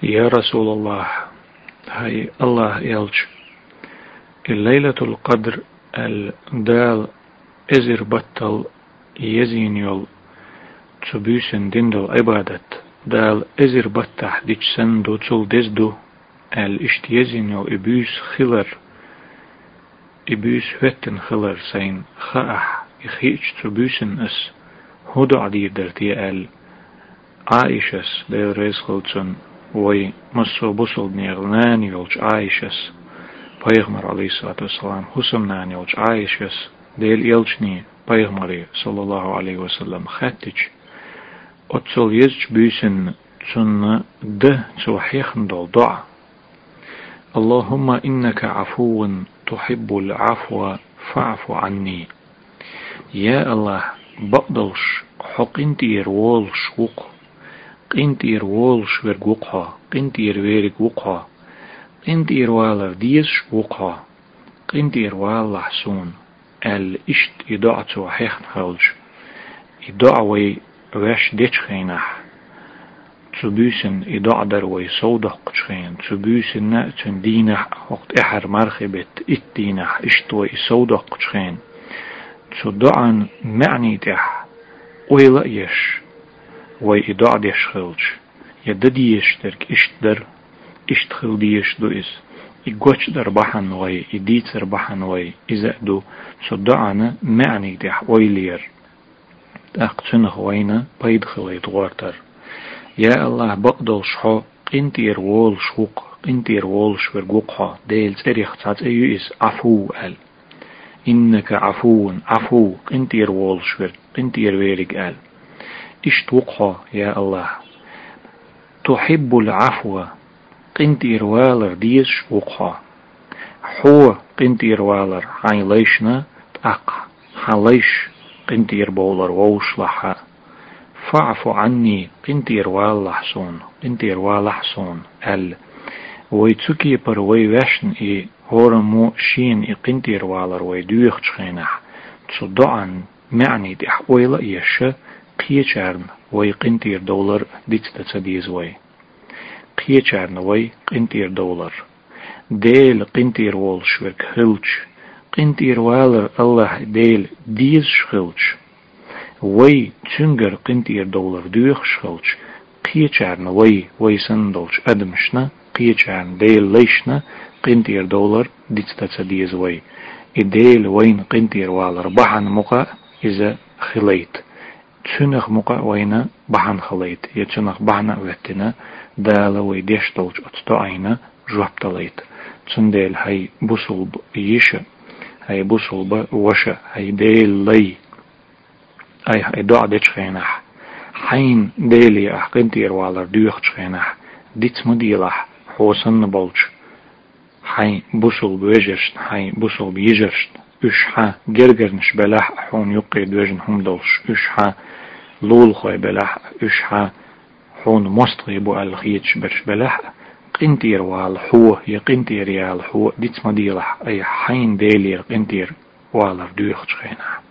يا رسول الله، هاي الله يلج الليلة القدر الدال ازر بطل يزين يول تبوسن دندل عبادة دال ازر بطح ديش سندو تول دزدو اشت يزين يول ابوس خلر ابوس فتن خلر سين خاح يخيش تبوسن اس هدو عدير درتي عائشس ديل ريز خلطن وي مصو بصل نيغلان يولج عائشس پیغمبر علیه الصلاة والسلام حسم نان يولج عائشس ديل يلجني پیغمبر صلى الله عليه وسلم خاتج اتسل يزج بيسن تن ده توحيخن دول دعا اللهم إنك عفو تحب العفو فاعف عني. يا الله بقدلش حق انتير وولش وق قنتير وولش ورقوقها قنتير ويرق وقها قنتير والر ديش وقها قنتير والله حسون اشت يدعى توحيخن خلج يدعى وي وش ديش خينح تبوسن يدعى در وي صودق خين تبوسن نأتن دينح وقت احر مرخبت اتدينح اشت وي صودق خين تدعى معني تح ويلا يش وي إدعى ديش خلج يدديش درك اشتدر اشتخل ديش دو إز إقوش در بحن وي إديتر بحن وي إذا دو صدعنا معني دح ويلير تأقتنخ وينا بيدخل يتغارتر. يا الله بقدل شحو قنتير وول شوق قنتير وول شورقوقها ديل تريخ تات ايو إز عفو قال إنك عفو عفو قنتير وول شور قنتير ويرق قال اشتوقها يا الله تحب العفو قنتير والر ديش وقها حو قنتير والر هاي ليشنا تأق هاليش قنتير بولر ووش لحا فاعف عني قنتير والحسون قنتير والحسون ويتسكي پر ويوشن هورمو شين قنتير والر ويدويخ تشخينح تصدعن معني دي ويلا يش قيچارن وي قنتير دولار ديت تسديز وي قيچارن وي قنتير دولار ديل قنتير وولش ورك خلج قنتير والر الله ديل ديز خلج وي تنجر قنتير دولار دويخ خلج قيچارن وي سندولش ادمشنا قيچارن ديل ليشنا قنتير دولار ديت تسديز وي ديل وين قنتير والر بحن مقا إذا خليت تنخ مقا وينا بحن خليت يتنخ بحنا وقتنا دالا ويديش دولج اتطعينا جوابتليت تنديل هاي بوصل يشا هاي بوصل وشا هاي ديل لي هاي دعا ديش خينح حين ديلي قنتير والر دويخ خينح ديت مديلح حوصن بولج حين بوصل بوجرشن حين بوصل بيجرشن اشحا جرجرنش بلاح حون يقيد وجن هم دولش اشحا لول خوي بلاح اشحا حون مستغي بو الخيتش برش بلاح قنتير والحو يقنتير يالحو ديت مديلح اي حين ديلير قنتير والر دويخ خينح